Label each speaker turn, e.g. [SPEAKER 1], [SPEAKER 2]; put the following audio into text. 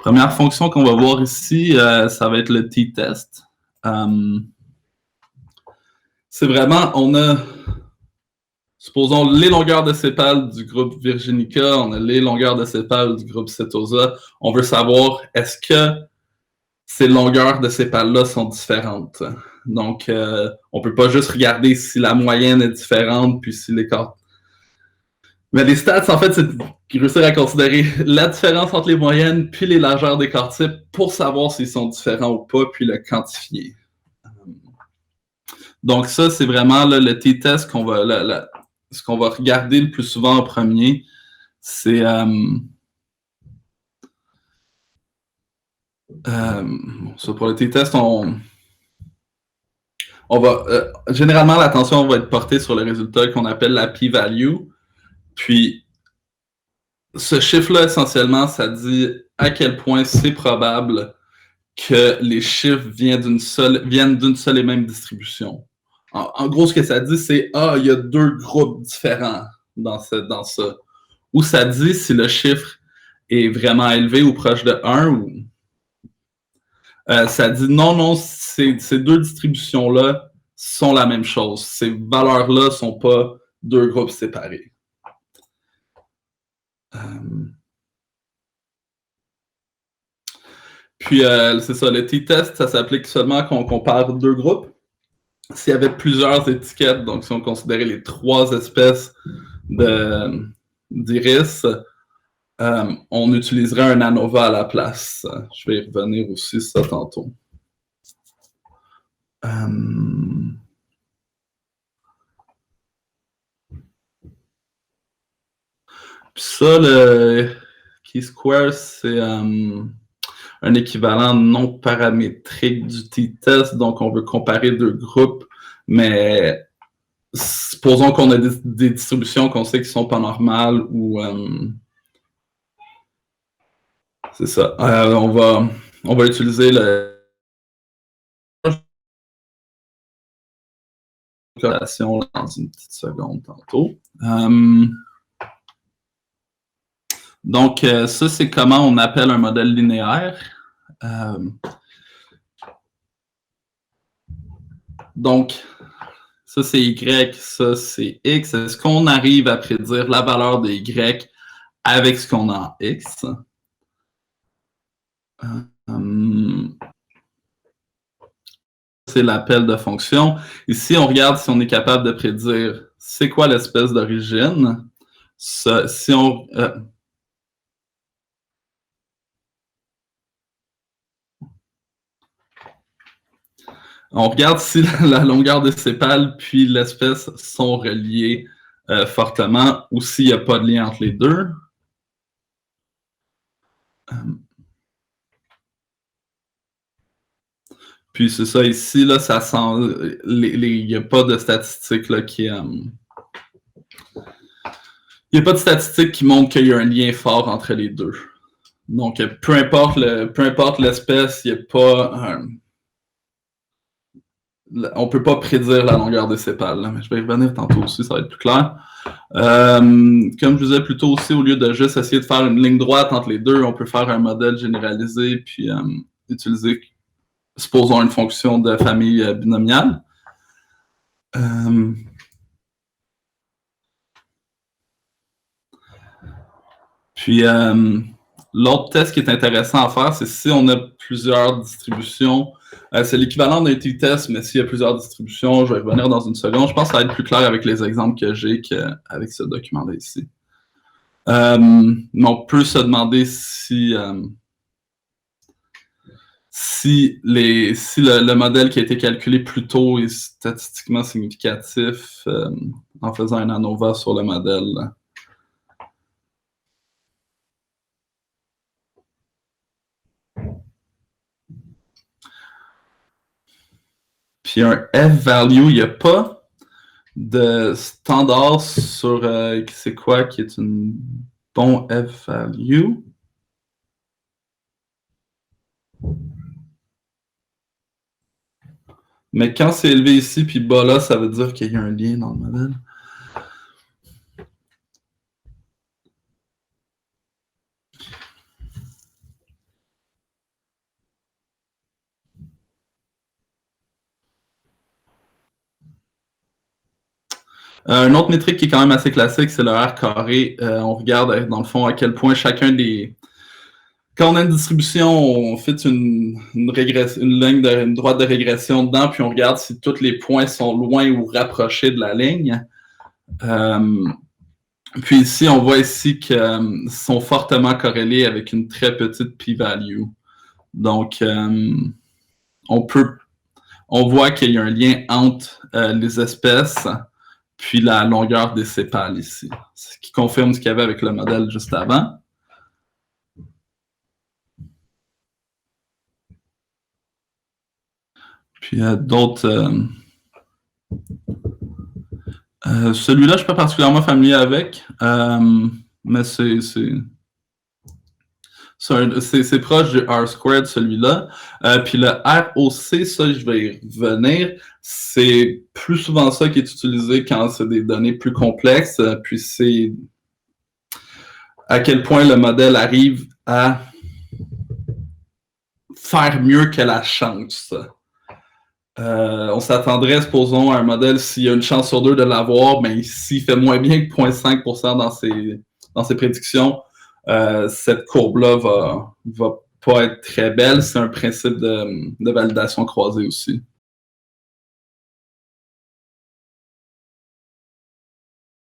[SPEAKER 1] Première fonction qu'on va voir ici, ça va être le t-test. C'est vraiment, on a, supposons, les longueurs de sépales du groupe Virginica, on a les longueurs de sépales du groupe Setosa. On veut savoir, est-ce que ces longueurs de sépales-là sont différentes? Donc, on ne peut pas juste regarder si la moyenne est différente, puis si l'écart... Mais les stats, en fait, c'est réussir à considérer la différence entre les moyennes puis les largeurs des corps types pour savoir s'ils sont différents ou pas, puis le quantifier. Donc ça, c'est vraiment là, le t-test qu'on va, ce qu'on va regarder le plus souvent en premier. C'est ça, pour le t-test, on va généralement l'attention va être portée sur le résultat qu'on appelle la p-value. Puis ce chiffre-là, essentiellement, ça dit à quel point c'est probable que les chiffres viennent d'une seule et même distribution. En gros, ce que ça dit, c'est il y a deux groupes différents dans ça. Ou ça dit si le chiffre est vraiment élevé ou proche de 1, ou ça dit non, ces deux distributions-là sont la même chose. Ces valeurs-là ne sont pas deux groupes séparés. Puis, c'est ça, le t-test, ça s'applique seulement quand on compare deux groupes. S'il y avait plusieurs étiquettes, donc si on considérait les 3 espèces d'iris, on utiliserait un ANOVA à la place. Je vais y revenir aussi ça tantôt. Puis ça, le Chi-square, c'est un équivalent non paramétrique du t-test, donc on veut comparer deux groupes, mais supposons qu'on a des distributions qu'on sait qui sont pas normales ou c'est ça. On va utiliser le corrélation dans une petite seconde tantôt. Donc, ça, c'est comment on appelle un modèle linéaire. Donc, ça, c'est Y, ça, c'est X. Est-ce qu'on arrive à prédire la valeur de Y avec ce qu'on a en X? C'est l'appel de fonction. Ici, on regarde si on est capable de prédire c'est quoi l'espèce d'origine. Si on... On regarde si la longueur des sépales puis l'espèce sont reliés fortement ou s'il n'y a pas de lien entre les deux. Puis c'est ça ici, là, ça sent. Il n'y a pas de statistiques là, qui. Il n'y a pas de statistiques qui montrent qu'il y a un lien fort entre les deux. Donc, peu importe l'espèce, il n'y a pas. On ne peut pas prédire la longueur des sépales. Là, mais je vais y revenir tantôt aussi, ça va être plus clair. Comme je vous disais plus tôt aussi, au lieu de juste essayer de faire une ligne droite entre les deux, on peut faire un modèle généralisé puis utiliser, supposons, une fonction de famille binomiale. Puis, l'autre test qui est intéressant à faire, c'est si on a plusieurs distributions. C'est l'équivalent d'un t-test, mais s'il y a plusieurs distributions, je vais revenir dans une seconde. Je pense que ça va être plus clair avec les exemples que j'ai qu'avec ce document-là ici. Mais on peut se demander si le modèle qui a été calculé plus tôt est statistiquement significatif en faisant un ANOVA sur le modèle. Puis un F-value, il n'y a pas de standard sur c'est quoi qui est une bon F-value. Mais quand c'est élevé ici, puis bas là, ça veut dire qu'il y a un lien dans le modèle. Une autre métrique qui est quand même assez classique, c'est le R carré. On regarde, dans le fond, à quel point chacun des... Quand on a une distribution, on fait une droite de régression dedans, puis on regarde si tous les points sont loin ou rapprochés de la ligne. Puis ici, on voit ici qu'ils sont fortement corrélés avec une très petite p-value. Donc, on voit qu'il y a un lien entre les espèces puis la longueur des sépales ici, ce qui confirme ce qu'il y avait avec le modèle juste avant. Puis d'autres... celui-là, je ne suis pas particulièrement familier avec, mais c'est proche du R-squared, celui-là. Puis le ROC, ça, je vais y revenir. C'est plus souvent ça qui est utilisé quand c'est des données plus complexes. Puis c'est à quel point le modèle arrive à faire mieux que la chance. On s'attendrait, supposons, à un modèle, s'il y a une chance sur 2 de l'avoir, mais s'il fait moins bien que 0,5% dans ses prédictions, cette courbe-là va pas être très belle. C'est un principe de validation croisée aussi.